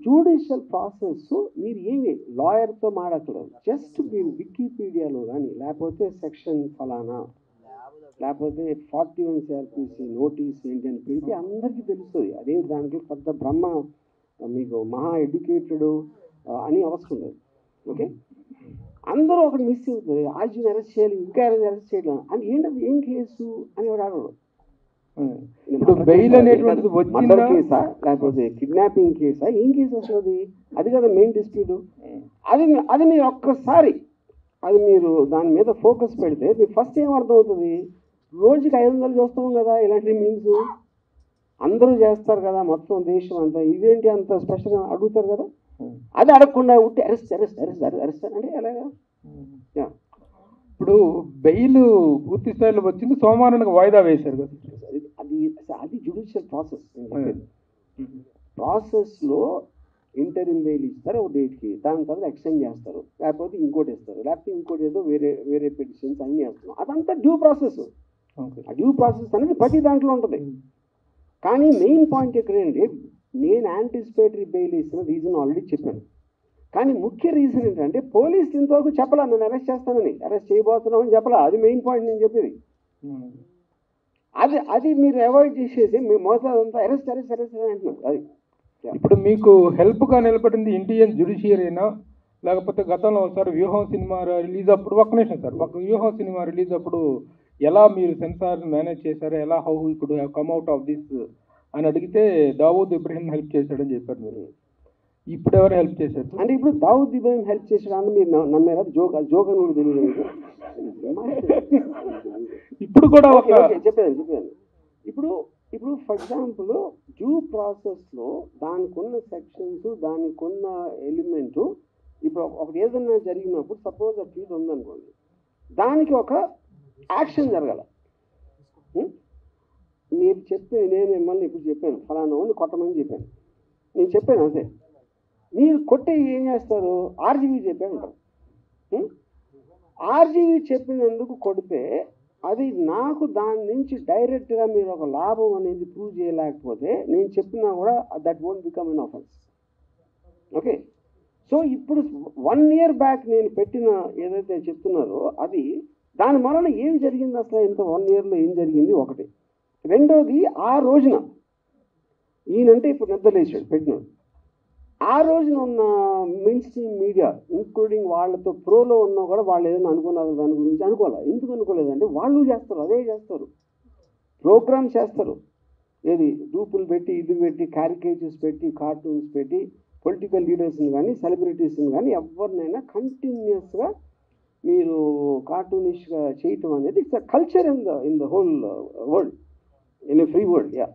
Judicial process మీరు ఏమి లాయర్తో మాడట్లేదు, just మీరు వికీపీడియాలో కానీ లేకపోతే సెక్షన్ ఫలానా లేకపోతే 41 CRPC నోటీస్ ఏంటి అని పెడితే అందరికీ తెలుస్తుంది. అదే దానికి పెద్ద బ్రహ్మ మీకు మహా ఎడ్యుకేటెడ్ అని అవసరం లేదు. ఓకే, అందరూ ఒకటి మిస్ అవుతుంది, ఆర్జీని అరెస్ట్ చేయాలి ఇంకా అరెస్ట్ చేయడం అని ఏంటది ఏం కేసు అని ఎవరు అడగరు. మర్డర్ కేసా లేకపోతే కిడ్నాపింగ్ కేసా ఏం కేసు వస్తుంది, అది కదా మెయిన్ డిస్ప్యూట్. అది మీరు ఒక్కసారి అది మీరు దాని మీద ఫోకస్ పెడితే మీకు ఫస్ట్ ఏం అర్థమవుతుంది, రోజుకి 500 చూస్తాం కదా ఇలాంటి మీన్స్ అందరూ చేస్తారు కదా మొత్తం దేశం అంతా, ఇదేంటి అంత స్పెషల్గా అడుగుతారు కదా. అది అడగకుండా ఉంటే అరెస్ట్ అరెస్ట్ అరెస్ట్ అరెస్ట్ అంటే ఎలాగా. ఇప్పుడు బెయిల్ పూర్తి స్థాయిలో వచ్చింది, సోమవారానికి వాయిదా వేశారు కదా. అది జ్యుడిషియల్ ప్రాసెస్లో ఇంటరిమ్ బెయిల్ ఇస్తారు ఒక డేట్కి, దాని తర్వాత ఎక్స్టెండ్ చేస్తారు, లేకపోతే ఇంకోటి ఇస్తారు, లేకపోతే ఇంకోటి ఏదో వేరే వేరే పిటిషన్స్ అన్నీ వేస్తున్నాం. అదంతా డ్యూ ప్రాసెస్. ఆ డ్యూ ప్రాసెస్ అనేది ప్రతి దాంట్లో ఉంటుంది. కానీ మెయిన్ పాయింట్ ఎక్కడంటే నేను యాంటిసిపేటరీ బెయిల్ ఇస్తున్న రీజన్ ఆల్రెడీ చెప్పాను. కానీ ముఖ్య రీజన్ ఏంటంటే పోలీసు ఇంతవరకు చెప్పలా నన్ను అరెస్ట్ చేస్తానని, అరెస్ట్ చేయబోతున్నామని చెప్పలా. అది మెయిన్ పాయింట్ నేను చెప్పేది. అది మీరు అవాయిడ్ చేసేసి మీ మోసాదంతా అరెస్ట్ అరెస్ట్ అరెస్ట్ అని అంటున్నారు. అది ఇప్పుడు మీకు హెల్ప్గా నిలబడింది ఇండియన్ జ్యుడిషియరీనా, లేకపోతే గతంలో ఒకసారి వ్యూహం సినిమా రిలీజ్ అప్పుడు ఒక్క నిమిషం సార్, ఒక వ్యూహం సినిమా రిలీజ్ అప్పుడు ఎలా మీరు సెన్సార్ మేనేజ్ చేశారు, ఎలా how could have come out of this అని అడిగితే దావూద్ ఇబ్రహీం హెల్ప్ చేశాడని చెప్పారు మీరు. ఇప్పుడు ఎవరు హెల్ప్ చేశారు అంటే ఇప్పుడు దావూద్ ఇబ్రహీం హెల్ప్ చేశాడని మీరు నమ్మారా? జోక్ అని కూడా తెలియదు. ఇప్పుడు కూడా చెప్పాను. ఇప్పుడు ఫర్ ఎగ్జాంపుల్ డ్యూ ప్రాసెస్లో దానికి ఉన్న సెక్షన్స్ దానికి ఉన్న ఎలిమెంటు, ఇప్పుడు ఒకటి ఏదైనా జరిగినప్పుడు సపోజ్ ఆ ఫీడ్ ఉందనుకోండి, దానికి ఒక యాక్షన్ జరగాల. మీరు చెప్తే నేను మిమ్మల్ని ఇప్పుడు చెప్పాను ఫలానా వాడిని కొట్టమని చెప్పాను, నేను చెప్పాను అంతే. మీరు కొట్టే ఏం చేస్తారు, ఆర్జీవీ చెప్పాను అంటారు. ఆర్జీవీ చెప్పినందుకు కొడితే అది నాకు దాని నుంచి డైరెక్ట్గా మీరు ఒక లాభం అనేది ప్రూవ్ చేయలేకపోతే నేను చెప్పినా కూడా that won't become an offence. Okay, so ఇప్పుడు 1 year బ్యాక్ నేను పెట్టిన ఏదైతే చెప్తున్నారో అది దాని వలన ఏం జరిగింది, అసలు ఇంత 1 yearలో ఏం జరిగింది ఒకటి. రెండోది ఆ రోజున ఈయనంటే ఇప్పుడు నిద్రలేసాడు పెట్టినాడు, ఆ రోజున ఉన్న మెయిన్ స్ట్రీమ్ మీడియా ఇంక్లూడింగ్ వాళ్ళతో ప్రోలో ఉన్నా కూడా వాళ్ళు ఏదైనా అనుకున్నారు దాని గురించి అనుకోవాలి. ఎందుకు అనుకోలేదంటే వాళ్ళు చేస్తారు, అదే చేస్తారు, ప్రోగ్రామ్స్ చేస్తారు. ఏది డూపులు పెట్టి ఇది పెట్టి క్యారికేచర్స్ పెట్టి కార్టూన్స్ పెట్టి పొలిటికల్ లీడర్స్ని కానీ సెలబ్రిటీస్ని కానీ ఎవరినైనా కంటిన్యూస్గా మీరు కార్టూనిష్గా చేయటం అనేది it's a culture in the whole world, in a free world. Yeah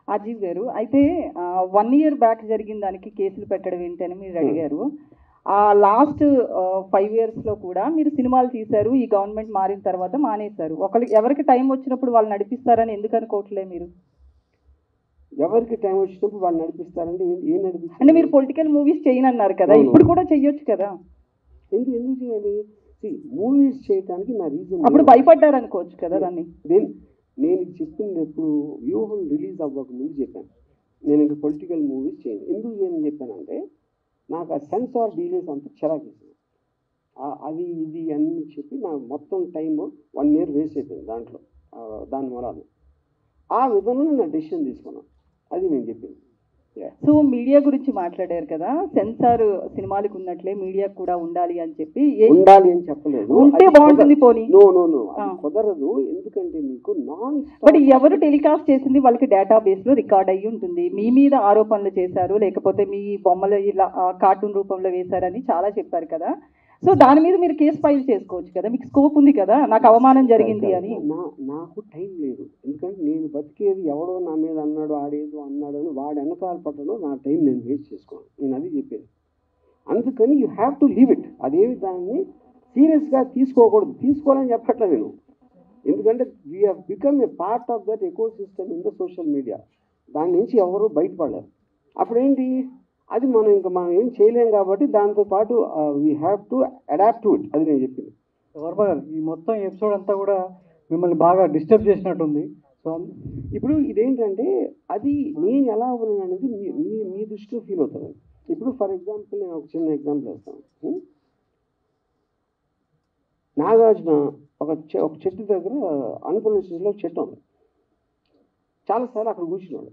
Ajeev గారు, అయితే 1 year బ్యాక్ జరిగిన దానికి కేసులు పెట్టడం ఏంటని మీరు అడిగారు. లాస్ట్ 5 yearsలో కూడా మీరు సినిమాలు తీశారు, ఈ గవర్నమెంట్ మారిన తర్వాత మానేశారు. ఎవరికి టైం వచ్చినప్పుడు వాళ్ళు నడిపిస్తారని ఎందుకు అనుకోవట్లేదు మీరు? ఎవరికి టైం వచ్చినప్పుడు వాళ్ళు నడిపిస్తారంటే ఏం నడిపిస్తారు అంటే మీరు పొలిటికల్ మూవీస్ చేయనన్నారు కదా, ఇప్పుడు కూడా చెయ్యొచ్చు కదా. ఎందుకు చేయాలి? మూవీస్ చేయడానికి నా రీజన్. అప్పుడు భయపడ్డారు అనుకోవచ్చు కదా దాన్ని. నేను చెప్పింది ఎప్పుడు వ్యూహం రిలీజ్ అవ్వక ముందు చెప్పాను, నేను ఇంకా పొలిటికల్ మూవీస్ చేయను. ఎందుకు చేయని చెప్పానంటే నాకు ఆ సెన్సార్ డీలేస్ అంతా చిరాకేసింది. అది ఇది అన్ని చెప్పి నా మొత్తం టైం 1 year వేస్ట్ అయిపోయింది దాంట్లో. దాని మూలాన ఆ విధంగా నా డెసిషన్ తీసుకున్నాను, అది నేను చెప్పింది. సో మీడియా గురించి మాట్లాడారు కదా, సెన్సార్ సినిమాలకు ఉన్నట్లే మీడియాకు కూడా ఉండాలి అని చెప్పి. ఉండాలి అని చెప్పలేదు, ఉంటే బాగుంటుంది. పోనీ నో కుదరదు. ఎందుకంటే మీకు బట్ ఎవరు టెలికాస్ట్ చేసింది వాళ్ళకి డేటాబేస్ లో రికార్డ్ అయ్యి ఉంటుంది. మీ మీద ఆరోపణలు చేశారు, లేకపోతే మీ బొమ్మలు ఇలా కార్టూన్ రూపంలో వేశారని చాలా చెప్పారు కదా. సో దాని మీద మీరు కేసు ఫైల్ చేసుకోవచ్చు కదా, మీకు స్కోప్ ఉంది కదా. నాకు అవమానం జరిగింది అని. నాకు టైం లేదు, ఎందుకంటే నేను బతికేది ఎవడో నా మీద అన్నాడు ఆడేదో అన్నాడు అని వాడు వెనకాల పట్టలో నా టైం నేను వేస్ట్ చేసుకోను. నేను అది చెప్పేది. అందుకని you have to leave it. అదేమి దాన్ని సీరియస్గా తీసుకోవాలని చెప్పట్లేదు నేను. ఎందుకంటే we have become a part of that eco system in the social media. దాని నుంచి ఎవరు బయటపడలేరు. అప్పుడేంటి, అది మనం ఏం చేయలేం కాబట్టి దాంతోపాటు we have to adapt to it. అది నేను చెప్పింది. వర్మ గారు, ఈ మొత్తం ఎపిసోడ్ అంతా కూడా మిమ్మల్ని బాగా డిస్టర్బ్ చేసినట్టుంది. సో సో ఇప్పుడు ఇదేంటంటే అది నేను ఎలా ఉన్నాను అనేది మీ దృష్టిలో ఫీల్ అవుతుంది. ఇప్పుడు ఫర్ ఎగ్జాంపుల్ నేను ఒక చిన్న ఎగ్జాంపుల్ వేస్తాను. నాగార్జున ఒక చెట్టు దగ్గర అన్నపూర్ణ స్టేజ్లో చెట్టు ఉంది. చాలాసార్లు అక్కడ కూర్చున్నాడు.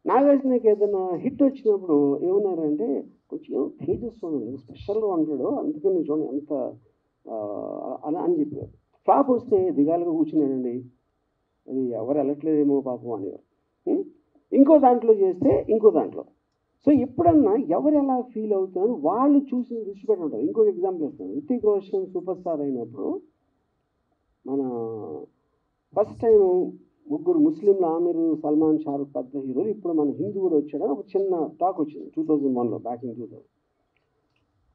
నాగార్జునకి ఏదైనా హిట్ వచ్చినప్పుడు ఏమన్నారంటే కొంచెం తేజస్సు ఉన్నాడు, స్పెషల్గా ఉంటాడు, అందుకని చూడండి అంత అలా అని చెప్పారు. ఫ్లాప్ వస్తే దిగాలుగా కూర్చున్నాడండి, అది ఎవరు వెళ్ళట్లేదేమో పాపం అనేవారు. ఇంకో దాంట్లో చేస్తే ఇంకో దాంట్లో. సో ఎప్పుడన్నా ఎవరు ఎలా ఫీల్ అవుతారో వాళ్ళు చూసి దృష్టి పెట్టి ఉంటారు. ఇంకొక ఎగ్జాంపుల్ ఇస్తాను. రితిక్ రోషన్ సూపర్ స్టార్ అయినప్పుడు మన ఫస్ట్ టైం ముగ్గురు ముస్లింలు, ఆమిర్, సల్మాన్, షారుఖ్ పెద్ద హీరోలు, ఇప్పుడు మన హిందూ కూడా వచ్చాడని ఒక చిన్న టాక్ వచ్చింది 2001లో, బ్యాక్ ఇన్ 2000.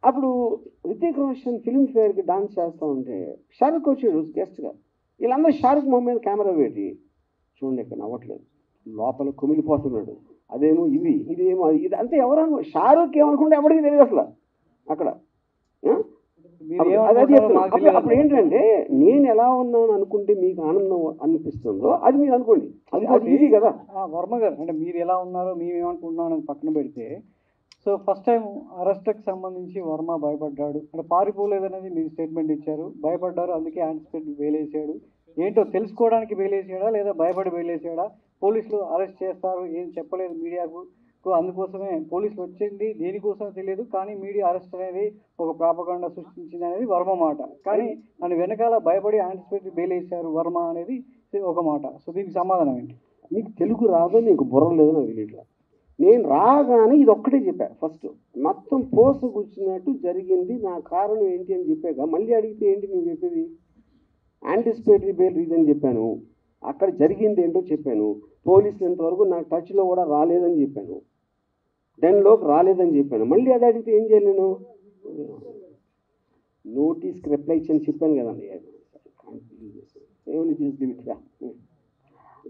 అప్పుడు రితిక్ రోషన్ ఫిల్మ్ఫేర్కి డాన్స్ చేస్తూ ఉంటే షారుఖ్ వచ్చాడు గెస్ట్గా. వీళ్ళందరూ షారుఖ్ మొహం మీద కెమెరా పెట్టి చూడండి ఇక్కడ నవ్వట్లేదు, లోపల కుమిలిపోతున్నాడు, అదేమో ఇదేమో ఇది అంతే. ఎవరను షారుఖ్ ఏమనుకుంటే ఎవరికి తెలియదు అసలు అక్కడ. అప్పుడు ఏంటంటే నేను ఎలా ఉన్నాను అనుకుంటే మీకు ఆనందం అనిపిస్తుందో అది మీరు అనుకోండి, అది ఈజీ కదా. వర్మ గారు, అంటే మీరు ఎలా ఉన్నారో మేము ఏమనుకుంటున్నాం అని పక్కన పెడితే, సో ఫస్ట్ టైం అరెస్ట్కి సంబంధించి వర్మ భయపడ్డాడు, అంటే పారిపోలేదనేది మీరు స్టేట్మెంట్ ఇచ్చారు, భయపడ్డారు అందుకే యాంటిసిపేట్ వేలేసాడు. ఏంటో తెలుసుకోవడానికి వేలేసాడా లేదా భయపడి వేలేసాడా? పోలీసులు అరెస్ట్ చేస్తారు ఏం చెప్పలేదు మీడియాకు, అందుకోసమే పోలీసులు వచ్చింది దేనికోసమో తెలియదు, కానీ మీడియా అరెస్ట్ అనేది ఒక ప్రాపగాండా సృష్టించింది అనేది వర్మ మాట. కానీ దాని వెనకాల భయపడి యాంటిసిపేట్ వేలేసారు వర్మ అనేది ఒక మాట. సో దీనికి సమాధానం ఏంటి? మీకు తెలుగు రాదో నీకు బుర్ర లేదు నాకు తెలియట్లా. నేను రాగానే ఇది ఒక్కటే చెప్పా. ఫస్ట్ మొత్తం పోసు కూర్చున్నట్టు జరిగింది, నా కారణం ఏంటి అని చెప్పాక మళ్ళీ అడిగితే ఏంటి నేను చెప్పేది? యాంటిసిపేటరీ బెయిల్ రీజన్ చెప్పాను, అక్కడ జరిగింది ఏంటో చెప్పాను, పోలీసులు ఇంతవరకు నాకు టచ్లో కూడా రాలేదని చెప్పాను, 10లోకి రాలేదని చెప్పాను. మళ్ళీ అది అడిగితే ఏం చేయలేను? నోటీస్కి రిప్లై ఇచ్చని చెప్పాను కదండి.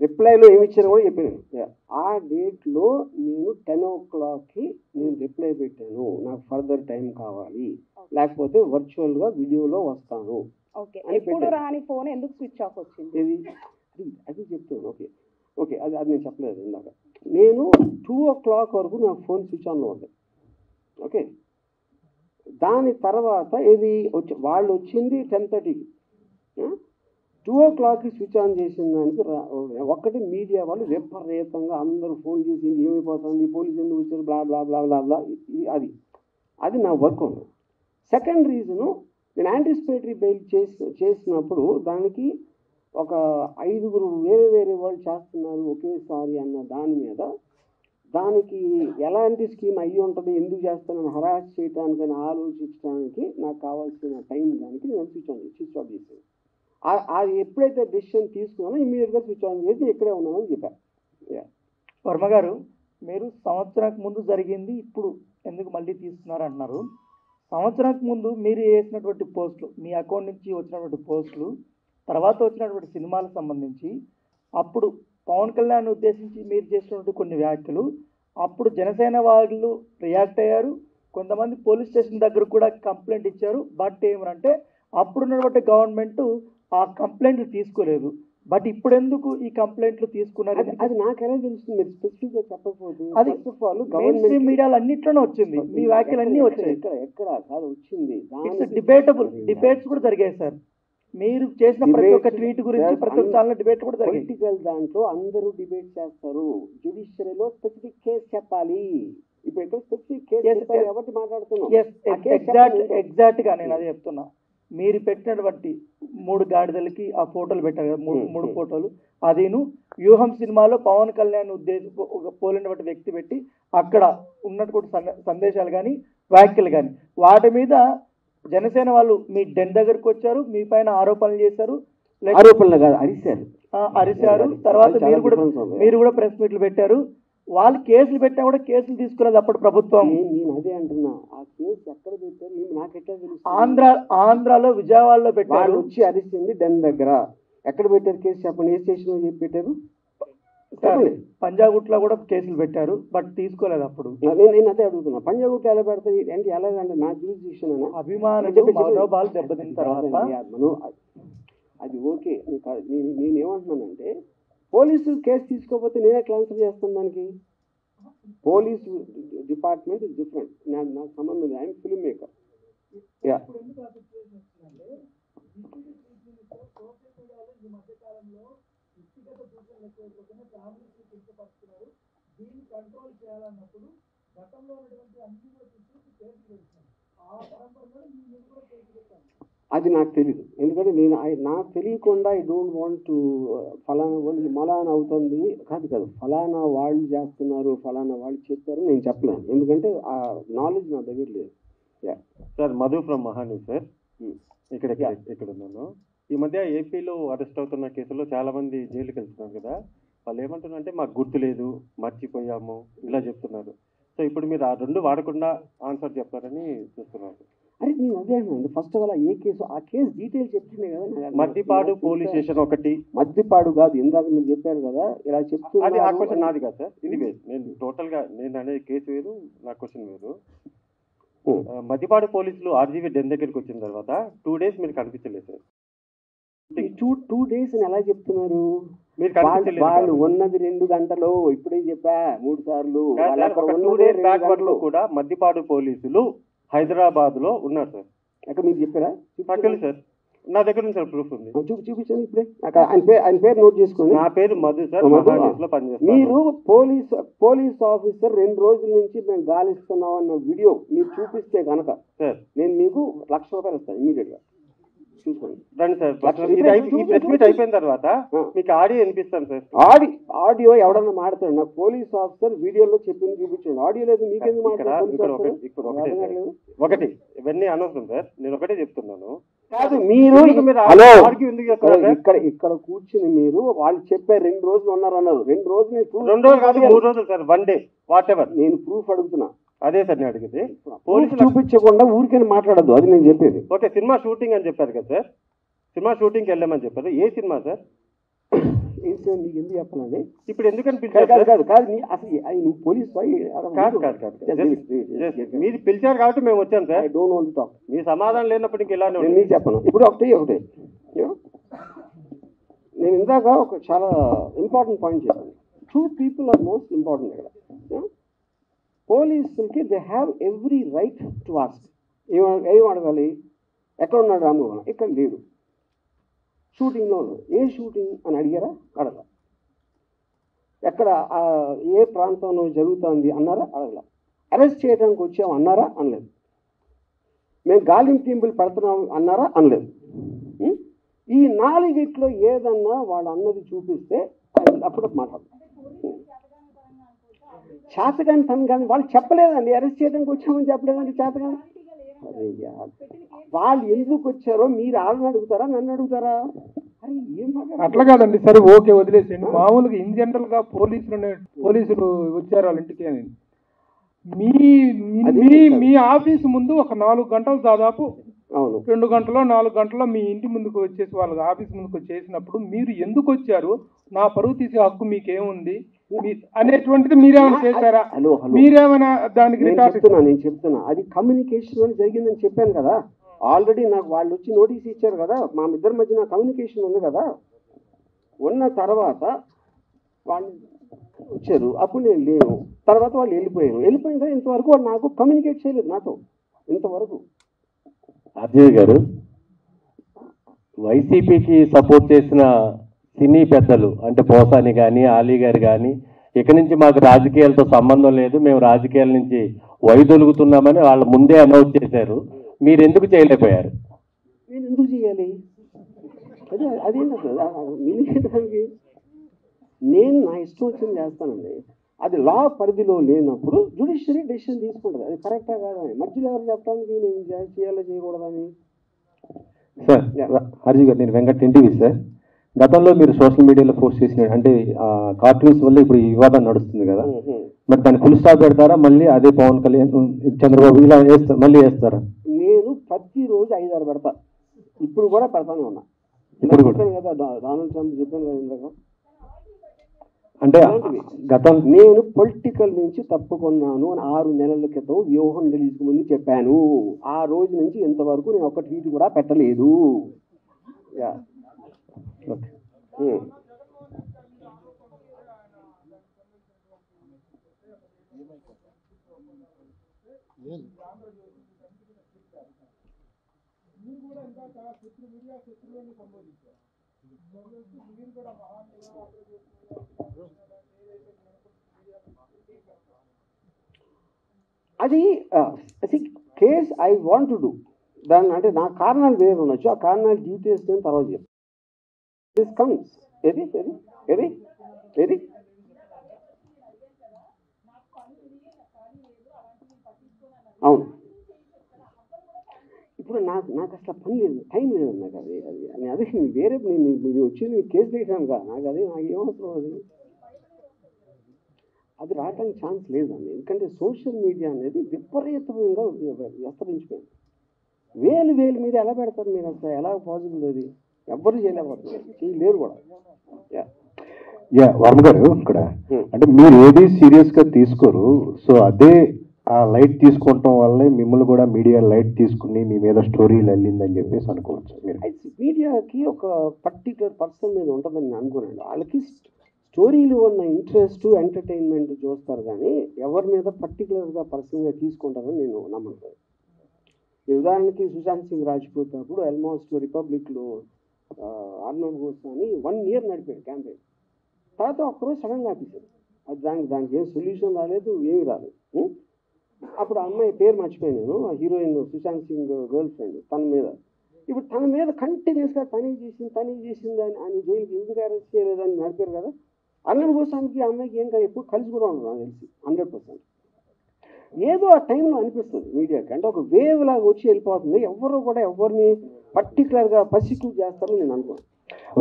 రిప్లైలో ఏమి ఇచ్చారో కూడా చెప్పాను. ఆ డేట్లో నేను 10 o'clockకి నేను రిప్లై పెట్టాను, నాకు ఫర్దర్ టైం కావాలి, లేకపోతే వర్చువల్గా వీడియోలో వస్తాను. ఎప్పుడు రాని ఫోన్ ఎందుకు స్విచ్ ఆఫ్ వచ్చింది? అది చెప్తాను. ఓకే అది నేను చెప్పలేదు ఇందాక. నేను 2 o'clock వరకు నా ఫోన్ స్విచ్ ఆన్లో ఉంది. ఓకే, దాని తర్వాత ఇది వాళ్ళు వచ్చింది 10:30కి. 2 o'clockకి స్విచ్ ఆన్ చేసిన దానికి ఒక్కటి మీడియా వాళ్ళు విపరీతంగా అందరూ ఫోన్ చేసింది, ఏమైపోతుంది, పోలీసు ఎందుకు వచ్చారు, బ్లా బ్లా బ్లా బ్లా బ్లా, అది నా వర్క్ ఉంది. సెకండ్ రీజను, నేను యాంటిసిపేటరీ బెయిల్ చేసినప్పుడు దానికి ఒక 5గురు వేరే వాళ్ళు చేస్తున్నారు ఒకేసారి అన్న దాని మీద, దానికి ఎలాంటి స్కీమ్ అయ్యి ఉంటుంది, ఎందుకు చేస్తానని హరాస్ చేయడానికని ఆలోచించడానికి నాకు కావాల్సిన టైం దానికి నేను స్విచ్ ఆఫ్ చేశాను. అది ఎప్పుడైతే డెసిషన్ తీసుకున్నానో ఇమీడియట్గా స్విచ్ ఆన్ చేసి ఇక్కడే ఉన్నానని చెప్పాను. వర్మ గారు, మీరు సంవత్సరానికి ముందు జరిగింది ఇప్పుడు ఎందుకు మళ్ళీ తీస్తున్నారు అంటున్నారు. సంవత్సరానికి ముందు మీరు చేసినటువంటి పోస్టులు, మీ అకౌంట్ నుంచి వచ్చినటువంటి పోస్టులు, తర్వాత వచ్చినటువంటి సినిమాలకు సంబంధించి అప్పుడు పవన్ కళ్యాణ్ ఉద్దేశించి మీరు చేసినటువంటి కొన్ని వ్యాఖ్యలు, అప్పుడు జనసేన వాళ్ళు రియాక్ట్ అయ్యారు, కొంతమంది పోలీస్ స్టేషన్ దగ్గర కూడా కంప్లైంట్ ఇచ్చారు. బట్ ఏమంటే అప్పుడున్నటువంటి గవర్నమెంట్ ఆ కంప్లైంట్లు తీసుకోలేదు. బట్ ఇప్పుడు ఎందుకు ఈ కంప్లైంట్లు తీసుకున్నారు? అది నాకు ఎలా తెలుస్తుంది? మీరు స్పెసిఫిక్గా చెప్పకపోతే. అది గవర్నమెంట్ మీడియాలో అన్నిట్లోనే వచ్చింది, మీ వ్యాఖ్యలు అన్నీ వచ్చాయి. ఎక్కడ కాదు వచ్చింది, డిబేటబుల్ డిబేట్స్ కూడా జరిగాయి సార్. మీరు చేసిన ప్రతి ఒక్క ట్వీట్ గురించి ప్రతి ఒక్క ఛానల్ డిబేట్ కూడా జరిగింది. పొలిటికల్ దాంట్లో అందరూ డిబేట్ చేస్తారు, జ్యుడిషియరీలో స్పెసిఫిక్ కేసు చెప్పాలి. ఇప్పుడు ఇక్కడ స్పెసిఫిక్ కేసు కాబట్టి మాట్లాడుతున్నాం. ఎగ్జాక్ట్ గా నేను అదే చెప్తున్నా. మీరు పెట్టినటువంటి 3 గాడిదలకి ఆ ఫోటోలు పెట్టారు కదా, 3 ఫోటోలు, అదేను వ్యూహం సినిమాలో పవన్ కళ్యాణ్ పోలినటువంటి వ్యక్తి పెట్టి అక్కడ ఉన్నటువంటి సందేశాలు కానీ వ్యాఖ్యలు కానీ వాటి మీద జనసేన వాళ్ళు మీ డెన్ దగ్గరకు వచ్చారు, మీ పైన ఆరోపణలు చేశారు. ఆరోపణలు కాదు, అరిశారు. తర్వాత మీరు కూడా ప్రెస్ మీట్లు పెట్టారు. వాళ్ళు కేసులు పెట్టినా కూడా కేసులు తీసుకోలేదు అప్పుడు ప్రభుత్వం. నేను అదే అంటున్నా, ఆ కేసు ఎక్కడ పెట్టారు నాకు ఎట్లా తెలుసు? ఆంధ్రాలో విజయవాడలో పెట్టారు. వచ్చి అరిసింది డెన్ దగ్గర. ఎక్కడ పెట్టారు కేసు చెప్పండి, ఏ స్టేషన్ చెప్పి పెట్టారు? పంజాగుట్లో కూడా కేసులు పెట్టారు, బట్ తీసుకోలేదు అప్పుడు. నేను అదే అడుగుతున్నా, పంజాగుట్లో ఎలా పెడతారు అంటే ఎలాగంటే నా జ్యూరిడిక్షన్ అభిమానులు దెబ్బతిన్న తర్వాత అది ఓకే. నేనేమంటున్నానంటే పోలీసు కేసు తీసుకోకపోతే నేనే క్యాన్సర్ చేస్తాను దానికి. Police department is different. నాకు సంబంధం లేదు. I'm film maker. యా అది నాకు తెలీదు. ఎందుకంటే నాకు తెలియకుండా ఐ డోంట్ వాంట్ టు ఫలానా వాళ్ళు మలానా అవుతుంది కాదు ఫలానా వాళ్ళు చేస్తున్నారు, ఫలానా వాళ్ళు చెప్పారు నేను చెప్పలేను. ఎందుకంటే ఆ నాలెడ్జ్ నా దగ్గర లేదు. Sir Madhu from Mahani sir. ఇక్కడ ఉన్నాను. ఈ మధ్య ఏపీలో అరెస్ట్ అవుతున్న కేసులో చాలా మంది జైలుకి వెళ్తున్నారు కదా. వాళ్ళు ఏమంటున్నారంటే మాకు గుర్తు లేదు, మర్చిపోయాము ఇలా చెప్తున్నారు. సో ఇప్పుడు మీరు ఆ రెండు వాడకుండా ఆన్సర్ చెప్తారని చూస్తున్నారు. అరే నేను అదే అన్నాను. First of all A case ఆ కేసు డీటెయిల్స్ చెప్తున్నాయి కదా. మద్దిపాడు పోలీస్ స్టేషన్ ఒకటి. మద్దిపాడు కాదు, ఇందాక మీరు చెప్పారు కదా ఇలా చెప్తున్నారు. అది ఆ క్వశ్చన్ నాది కాదు సార్, ఇది వేరు. నేను టోటల్గా నేను అనేది కేసు వేరు, నా క్వశ్చన్ వేరు. మద్దిపాడు పోలీసులు ఆర్జీవీ డెన్ దగ్గరికి వచ్చిన తర్వాత 2 days మీరు కనిపించలేదు సార్. 2 days అని ఎలా చెప్తున్నారు? మీరు కనిపించలేదు. వాళ్ళు ఉన్నది 2 గంటలు. ఇప్పుడే చెప్పా 3 సార్లు. 2 days బ్యాక్ వరకు కూడా మద్దిపాడు పోలీసులు హైదరాబాద్ లో ఉన్నారు సార్. అక్కడ మీరు చెప్పారా? నాకు తెలుసు సార్, నా దగ్గర ఉంది సార్, ప్రూఫ్ ఉంది. చూపించండి ఇప్పుడే. ఆయన పేరు నోట్ చేసుకోండి. నా పేరు మధు సార్, మహానీస్ లో పనిచేస్తాను. మీరు పోలీస్ ఆఫీసర్ 2 రోజుల నుంచి మేము గాలిస్తున్నాం అన్న వీడియో మీరు చూపిస్తే కనుక సార్ నేను మీకు ₹1,00,000 ఇస్తాను ఇమీడియట్ గా. చూసుకోండి. రండి సార్. ఈ ప్రెస్ మీట్ అయిపోయిన తర్వాత మీకు ఆడియో వినిపిస్తాను సార్. ఆడియో ఎవడన్నా మాడతాడు. నాకు పోలీస్ ఆఫీసర్ వీడియోలో చెప్పింది చూపించండి. ఆడియో లేదు మీకెందుకు మాట్లాడారు? ఒకటి ఇవన్నీ అనవసరం సార్, నేను ఒకటే చెప్తున్నాను. కాదు మీరు ఇక్కడ కూర్చుని మీరు వాళ్ళు చెప్పారు 2 రోజులు ఉన్నారన్నారు. 2 రోజులు 2 రోజులు కాదు 3 రోజులు సార్, 1 day వాట్ ఎవర్. నేను ప్రూఫ్ అడుగుతున్నా. అదే సార్ నేను అడిగింది. పోలీసు చూపించకుండా ఊరికే మాట్లాడద్దు, అది నేను చెప్పేది. ఓకే, సినిమా షూటింగ్ అని చెప్పారు కదా సార్, సినిమా షూటింగ్కి వెళ్ళామని చెప్పారు. ఏ సినిమా సార్? మీకు ఎందుకు చెప్పాలండి? ఇప్పుడు ఎందుకని పిలిచారు? అసలు నువ్వు పోలీస్ మీరు పిలిచారు కాబట్టి మేము వచ్చాం sir. I don't want to talk. మీ సమాధానం లేనప్పుడు ఇంక ఇలానే నేను చెప్పను. ఇప్పుడు ఒకటే నేను ఇందాక ఒక చాలా ఇంపార్టెంట్ పాయింట్ చెప్పాను. 2 people ఆర్ మోస్ట్ ఇంపార్టెంట్ ఇక్కడ. పోలీసులకి they have every right to ask. ఏం అడగాలి? ఎక్కడ ఉన్నాడు రామ్మోహన్? ఇక్కడ లేడు. షూటింగ్లో ఏ షూటింగ్ అని అడిగారా? అడగల. ఎక్కడ ఏ ప్రాంతంలో జరుగుతుంది అన్నారా? అడగల. అరెస్ట్ చేయడానికి వచ్చాము అన్నారా? అనలేదు. మేము గాలింపు పెడుతున్నాం అన్నారా? అనలేదు. ఈ 4 ఏదన్నా వాళ్ళు అన్నది చూపిస్తే అప్పుడు మాట్లాడతాం. చేతగాని తను కానీ వాళ్ళు చెప్పలేదండి. అరెస్ట్ చేయడానికి వచ్చామని చెప్పలేదండి. చేతగాని వాళ్ళు ఎందుకు వచ్చారో మీరు వాళ్ళని అడుగుతారా, నన్ను అడుగుతారా? అరే ఏం అట్లా కాదండి. సరే ఓకే, వదిలేసేయండి. మామూలుగా ఇన్ జనరల్ గా పోలీసులు వచ్చారు వాళ్ళ ఇంటికి అని మీ ఆఫీసు ముందు ఒక 4 గంటలు దాదాపు 2 గంటలో 4 గంటలో మీ ఇంటి ముందుకు వచ్చేసి వాళ్ళ ఆఫీస్ ముందుకు వచ్చేసినప్పుడు మీరు ఎందుకు వచ్చారు, నా పరువు తీసే హక్కు మీకేముంది అనేటువంటిది మీరేమైనా చేశారా? మీరేమైనా దానికి నేను చెప్తున్నా అది కమ్యూనికేషన్ అని జరిగిందని చెప్పాను కదా. ఆల్రెడీ నాకు వాళ్ళు వచ్చి నోటీస్ ఇచ్చారు కదా. మా ఇద్దరి మధ్యన కమ్యూనికేషన్ ఉంది కదా. ఉన్న తర్వాత వాళ్ళు వచ్చారు, అప్పుడు నేను లేను. తర్వాత వాళ్ళు వెళ్ళిపోయిన కదా. ఇంతవరకు వాళ్ళు నాకు కమ్యూనికేట్ చేయలేదు నాతో ఇంతవరకు. అజయ్ గారు, వైసీపీకి సపోర్ట్ చేసిన సినీ పెద్దలు అంటే పోసాని కానీ ఆలీ గారు కానీ ఇక నుంచి మాకు రాజకీయాలతో సంబంధం లేదు, మేము రాజకీయాల నుంచి వైదొలుగుతున్నామని వాళ్ళు ముందే అనౌన్స్ చేశారు. మీరు ఎందుకు చేయలేకపోయారు? నేను ఎందుకు చేయాలి? అదేంటి నేను నా ఇష్టం వచ్చింది చేస్తానండి. అది లా పరిధిలో లేనప్పుడు జ్యుడిషియరీ డెసిషన్ తీసుకుంటుంది. అది కరెక్టా కాదని మధ్యలో ఎవరు చెప్పడానికి నేను చేయాలో చేయకూడదని. సార్ హర్జీ గారు, నేను వెంకట్ ఎన్టీవీ సార్. గతంలో మీరు సోషల్ మీడియాలో పోస్ట్ చేసిన అంటే కార్టూన్స్ వల్ల ఇప్పుడు ఈ వివాదం నడుస్తుంది కదా, మరి దాన్ని ఫుల్ స్టాప్ పెడతారా? మళ్ళీ అదే పవన్ కళ్యాణ్ చంద్రబాబు ఇలా మళ్ళీ వేస్తారా? నేను ప్రతిరోజు 5-6 పెడతా. ఇప్పుడు కూడా పెడతానే ఉన్నా. ఇప్పుడు కూడా కదా డొనాల్డ్ ట్రంప్ చెప్పాను కదా ఇందాక. అంటే గతం నేను పొలిటికల్ నుంచి తప్పుకున్నాను అని 6 నెలల క్రితం వ్యూహం రిలీజ్కి ముందు చెప్పాను. ఆ రోజు నుంచి ఇంతవరకు నేను ఒక ట్వీట్ కూడా పెట్టలేదు. అది case I want to do దాని అంటే నా కారణాలు వేరు ఉండొచ్చు, ఆ కారణాలు డీటెయిల్స్ నేను తర్వాత చెప్తాను. దిస్ కమ్స్ ఏది ఏది ఏది ఏది అవును. ఇప్పుడు నాకు అసలు పని లేదు, టైం లేదు నాకు. అదే వేరే నేను వచ్చి కేసు వేసాను కదా, నాకు ఏమవసరం అది రావడానికి ఛాన్స్ లేదండి. ఎందుకంటే సోషల్ మీడియా అనేది విపరీతంగా విస్తరించిపోయింది. వేలు మీద ఎలా పెడతారు మీరు? అసలు ఎలా పాసిబుల్? అది ఎవ్వరు చేయలేకపోతున్నారు, చేయలేరు కూడా. వర్మ గారు ఇక్కడ అంటే మీరు ఏది సీరియస్గా తీసుకోరు, సో అదే ఆ లైట్ తీసుకోవటం వల్లే మిమ్మల్ని కూడా మీడియా లైట్ తీసుకుని మీ మీద స్టోరీలు వెళ్ళిందని చెప్పేసి అనుకోవచ్చు. మీరు మీడియాకి ఒక పర్టికులర్ పర్సన్ మీద ఉంటుందని నేను అనుకున్నాను. వాళ్ళకి స్టోరీలు ఉన్న ఇంట్రెస్ట్ ఎంటర్టైన్మెంట్ చూస్తారు, కానీ ఎవరి మీద పర్టికులర్గా పర్సనల్గా తీసుకుంటారని నేను నమ్మను. ఈ ఉదాహరణకి సుశాంత్ సింగ్ రాజ్పూత్ అప్పుడు almost రిపబ్లిక్లో Arnold Goswami 1 year నడిపాడు campaign. తర్వాత ఒక్కరోజు సడన్గా ఆపేశారు. అది దానికి ఏం సొల్యూషన్ రాలేదు, ఏమి రాలేదు. అప్పుడు ఆ అమ్మాయి పేరు మర్చిపోయాను నేను, ఆ heroine Sushant Singh girlfriend, తన మీద ఇప్పుడు తన మీద కంటిన్యూస్గా తనే చేసింది అని జైలుకి ఎందుకు అరెస్ట్ చేయలేదని నడిపారు కదా. ఆర్నల్డ్ గోస్వామికి ఆ అమ్మాయికి ఏం కాదు, ఎప్పుడు కలిసి కూడా ఉండదు నాకు తెలిసి 100%. ఏదో ఆ టైంలో అనిపిస్తుంది మీడియాకి, అంటే ఒక వేవ్ లాగా వచ్చి వెళ్ళిపోతుంది. ఎవరు కూడా ఎవరిని పర్టికులర్గా పర్సిక్యూట్ చేస్తారని నేను అనుకోను.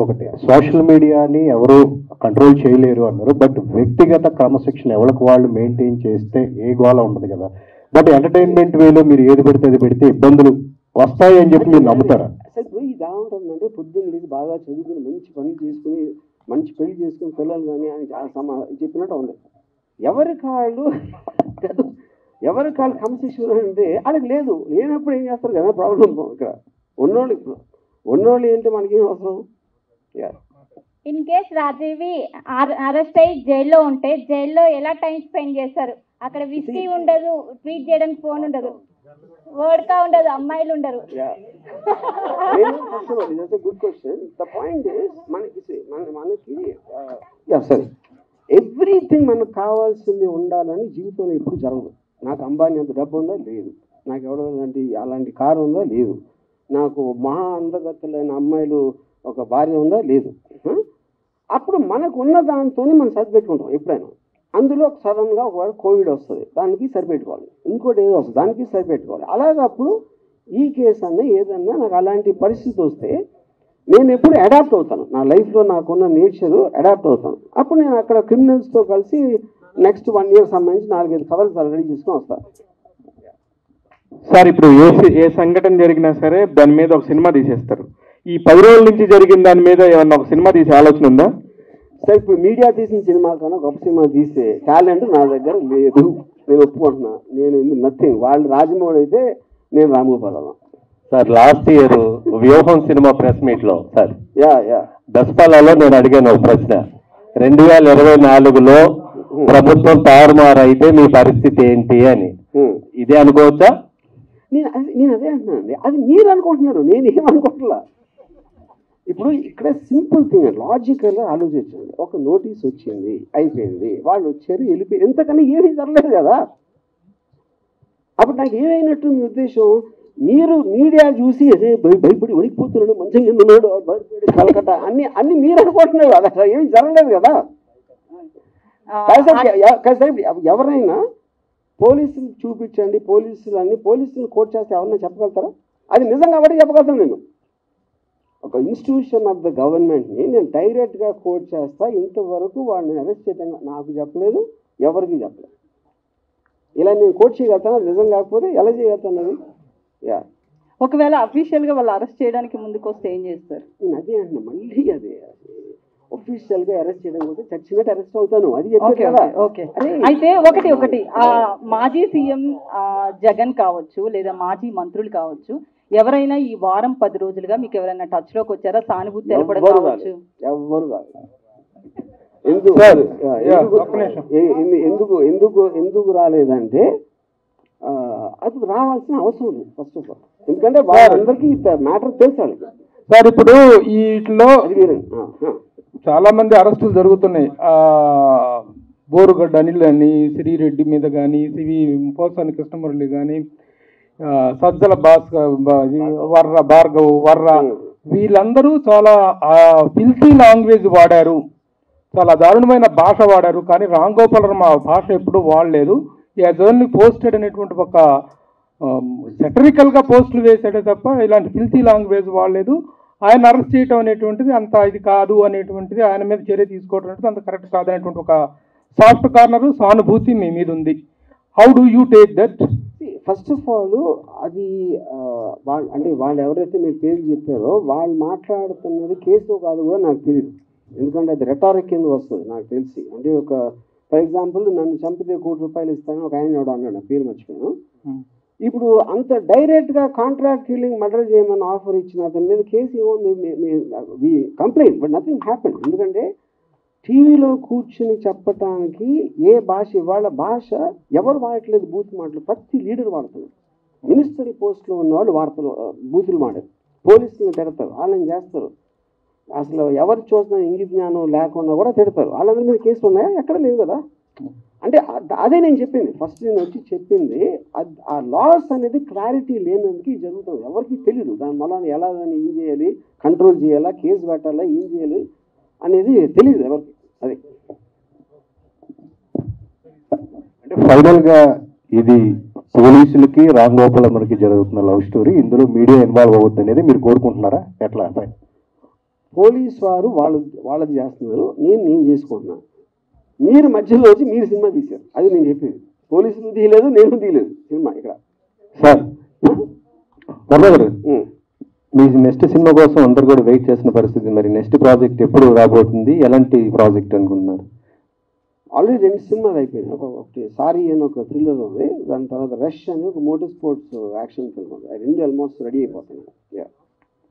ఒకటి సోషల్ మీడియాని ఎవరు కంట్రోల్ చేయలేరు అన్నారు, బట్ వ్యక్తిగత క్రమశిక్షణ ఎవరికి వాళ్ళు మెయింటైన్ చేస్తే ఏ గోళ ఉండదు కదా. బట్ ఎంటర్టైన్మెంట్ వేలో మీరు ఏది పెడితే అది పెడితే ఇబ్బందులు వస్తాయి అని చెప్పి మీరు నమ్ముతారా? అసలు ఇప్పుడు ఇది ఎలా ఉంటుందంటే పొద్దున్న బాగా చదువుకుని మంచి పని చేసుకుని మంచి పెళ్లి చేసుకుని పిల్లలు కానీ అని చెప్పినట్టు ఉంది. ఎవరి కాళ్ళు క్రమశిక్షణ అంటే వాళ్ళకి లేదు, లేనప్పుడు ఏం చేస్తారు కదా ప్రాబ్లం. ఇక్కడ ఉన్నోళ్ళు ఏంటి మనకేం అవసరం? ఇన్ కేస్ రాజీవి అరెస్ట్ అయ్యి జైల్లో ఉంటే జైల్లో ఎలా టైం స్పెండ్ చేస్తారు? అక్కడ విస్కీ ఉండదు, ట్వీట్ చేయడానికి ఫోన్ ఉండదు, వోడ్కా ఉండదు, అమ్మాయిలు ఉండరు. Good question. The point is మనకి సరే ఎవ్రీథింగ్ మనకు కావాల్సింది ఉండాలని జీవితంలో ఎప్పుడు జరగదు. నాకు అంబానీ అంత డబ్బు ఉందా? లేదు. నాకు ఎవడో అలాంటి కారు ఉందా? లేదు. నాకు మహా అందగత్తలైన అమ్మాయిలు ఒక భార్య ఉందా? లేదు. అప్పుడు మనకు ఉన్న దాంతోనే మనం సరిపెట్టుకుంటాం ఎప్పుడైనా. అందులో సడన్గా ఒకవేళ కోవిడ్ వస్తుంది, దానికి సరిపెట్టుకోవాలి. ఇంకోటి ఏదో వస్తుంది, దానికి సరిపెట్టుకోవాలి. అలాగే అప్పుడు ఈ కేసు అన్న ఏదన్నా నాకు అలాంటి పరిస్థితి వస్తే నేను ఎప్పుడు అడాప్ట్ అవుతాను. నా లైఫ్లో నాకున్న నేచరు అడాప్ట్ అవుతాను. అప్పుడు నేను అక్కడ క్రిమినల్స్తో కలిసి నెక్స్ట్ 1 year సంబంధించి 4-5 కథలు రెడీ చేసుకొని వస్తాను. సార్ ఇప్పుడు ఏ సంఘటన జరిగినా సరే దాని మీద ఒక సినిమా తీసేస్తారు. ఈ 10 రోజుల నుంచి జరిగిన దాని మీద ఏమన్నా ఒక సినిమా తీసే ఆలోచన ఉందా? సార్ ఇప్పుడు మీడియా తీసిన సినిమా కన్నా గొప్ప సినిమా తీసే టాలెంట్ నా దగ్గర లేదు, నేను ఒప్పుకుంటున్నా. నేను నథింగ్. వాళ్ళు రాజమౌళి అయితే నేను రామగోపాలం. సార్ లాస్ట్ ఇయర్ వ్యూహం సినిమా ప్రెస్ మీట్ లో సార్ దసపాలలో నేను అడిగాను ఒక ప్రశ్న, 2024లో ప్రభుత్వం తారుమారు అయితే మీ పరిస్థితి ఏంటి అని. ఇదే అనుకోవచ్చా? నేను అదే అంటున్నానండి. అది మీరు అనుకుంటున్నారు, నేను ఏమనుకుంటున్నా. ఇప్పుడు ఇక్కడ సింపుల్ థింగ్, లాజికల్గా ఆలోచించండి. ఒక నోటీస్ వచ్చింది, అయిపోయింది, వాళ్ళు వచ్చారు, వెళ్ళిపోయి, ఎంతకన్నా ఏమీ జరగలేదు కదా. అప్పుడు నాకు ఏమైనట్టు మీ ఉద్దేశం? మీరు మీడియా చూసి అదే భయపడి వణికిపోతున్నాడు, మంచం కింద ఉన్నాడు, కలకట్ట అన్ని మీరు అనుకుంటున్నారు. అది అసలు ఏమి జరగలేదు కదా. ఎవరైనా పోలీసులు చూపించండి, పోలీసులు కోర్టు చేస్తే ఎవరైనా చెప్పగలుగుతారా? అది నిజం కాబట్టి చెప్పగలుగుతాను. నేను ఒక ఇన్స్టిట్యూషన్ ఆఫ్ ద గవర్నమెంట్ని నేను డైరెక్ట్గా కోర్టు చేస్తా. ఇంతవరకు వాడిని అరెస్ట్ చేయడం నాకు చెప్పలేదు, ఎవరికి చెప్పలేదు. ఇలా నేను కోర్టు చేయగలుగుతాను, నిజం కాకపోతే ఎలా చేయగలుగుతాను? అది ఒకవేళ అఫీషియల్గా వాళ్ళు అరెస్ట్ చేయడానికి ముందుకు వస్తే ఏం చేస్తారు? నేను అదే అంటున్నా, మళ్ళీ అదే ఒఫీషియల్గా అరెస్ట్ చేయడం కోసం చచ్చినట్టు అరెస్ట్ అవుతాను. అది చెప్పారు కదా. ఓకే. అయితే ఒకటి మాజీ సీఎం జగన్ కావచ్చు, లేదా మాజీ మంత్రులు కావచ్చు, ఎవరైనా ఈ వారం 10 రోజులుగా మీకు ఎవరైనా టచ్ లోకి వచ్చారా? సానుభూతి తెలపడం కావచ్చు? ఎవ్వరు కాదు. ఎందుకు సార్, ఎందుకు- ఒక్క నిమిషం. ఎందుకు ఎందుకు ఎందుకు రాలేదంటే అది రావాల్సిన అవసరం లేదు ఫస్ట్ ఆఫ్ ఆల్. ఎందుకంటే వాళ్ళందరికీ మ్యాటర్ తెలుసు వాళ్ళకి. సార్ ఇప్పుడు వీటిలో అది వేరే. చాలా మంది అరెస్టులు జరుగుతున్నాయి. బోరుగడ్డ అనిల్ అని, శ్రీరెడ్డి మీద కానీ, సివి పోసాని కృష్ణమురళి కానీ, సజ్జల భార్గవ్ వర్ర, వీళ్ళందరూ చాలా ఫిల్తీ లాంగ్వేజ్ వాడారు, చాలా దారుణమైన భాష వాడారు. కానీ రామ్ గోపాల్ వర్మ ఆ భాష ఎప్పుడూ వాడలేదు. యాజ్ ఓన్లీ పోస్టెడ్ అనేటువంటి ఒక సెటరికల్గా పోస్టులు వేసాడే తప్ప ఇలాంటి ఫిల్తీ లాంగ్వేజ్ వాడలేదు. ఆయన అరెస్ట్ చేయటం అనేటువంటిది అంత ఇది కాదు అనేటువంటిది, ఆయన మీద చర్య తీసుకోవడం అనేది అంత కరెక్ట్ కాదనేటువంటి ఒక సాఫ్ట్ కార్నర్ సానుభూతి మీ మీద ఉంది. How do you take that? First of all అది అంటే వాళ్ళు ఎవరైతే మీరు పేరు చెప్పారో వాళ్ళు మాట్లాడుతున్నది కేసు కాదు కూడా నాకు తెలియదు. ఎందుకంటే అది రెటారిక్ కింద వస్తుంది నాకు తెలిసి. అంటే ఒక ఫర్ ఎగ్జాంపుల్ నన్ను చంపితే ₹1,00,00,000 ఇస్తాను ఒక ఆయన ఎవడో అన్నాడు, నా పేరు మర్చిపోయాను. ఇప్పుడు అంత డైరెక్ట్గా కాంట్రాక్ట్ కిల్లింగ్ మర్డర్ చేయమని ఆఫర్ ఇచ్చిన అతని మీద కేసు ఏముంది, కంప్లైంట్, బట్ నథింగ్ హ్యాపెన్. ఎందుకంటే టీవీలో కూర్చుని చెప్పటానికి ఏ భాష, ఇవాళ భాష ఎవరు వాడట్లేదు, బూత్ మాటలు ప్రతి లీడర్ వాడుతున్నారు. మినిస్టరీ పోస్ట్లో ఉన్నవాళ్ళు వార్తలు బూతులు మాడారు, పోలీసులను తిడతారు, వాళ్ళని చేస్తారు. అసలు ఎవరు చూసినా ఇంగిత జ్ఞానం లేకుండా కూడా తిడతారు. వాళ్ళందరి మీద కేసులు ఉన్నాయా? ఎక్కడ లేవు కదా. అంటే అదే నేను చెప్పింది ఫస్ట్, నేను వచ్చి చెప్పింది ఆ లాస్ అనేది క్లారిటీ లేనందుకు ఇది జరుగుతుంది. ఎవరికి తెలియదు దాని వల్ల ఎలా దాన్ని ఏం చేయాలి, కంట్రోల్ చేయాలా, కేసు పెట్టాలా, ఏం చేయాలి అనేది తెలియదు ఎవరికి. అది అంటే ఫైనల్గా ఇది పోలీసులకి రామ్ గోపాల్ వర్మకి జరుగుతున్న లవ్ స్టోరీ, ఇందులో మీడియా ఇన్వాల్వ్ అవుతుంది అనేది మీరు కోరుకుంటున్నారా? ఎట్లా? పోలీస్ వారు వాళ్ళది చేస్తున్నారు, నేను చేసుకుంటున్నాను. మీరు మధ్యలో వచ్చి మీరు సినిమా తీశారు, అది నేను చెప్పేది. పోలీసులు తీయలేదు, నేను తీయలేదు సినిమా ఇక్కడ. సార్ వర్మ గారు, మీ నెక్స్ట్ సినిమా కోసం అందరు కూడా వెయిట్ చేసిన పరిస్థితి, మరి నెక్స్ట్ ప్రాజెక్ట్ ఎప్పుడు రాబోతుంది, ఎలాంటి ప్రాజెక్ట్ అనుకుంటున్నారు? ఆల్రెడీ 2 సినిమాలు అయిపోయినాయి. ఒకటి సారీ అని ఒక థ్రిల్లర్ ఉంది, దాని తర్వాత రష్ అని ఒక మోటార్ స్పోర్ట్స్ యాక్షన్ ఫిల్మ్ ఉంది. 2 ఆల్మోస్ట్ రెడీ అయిపోతున్నాయి.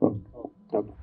ఓకే.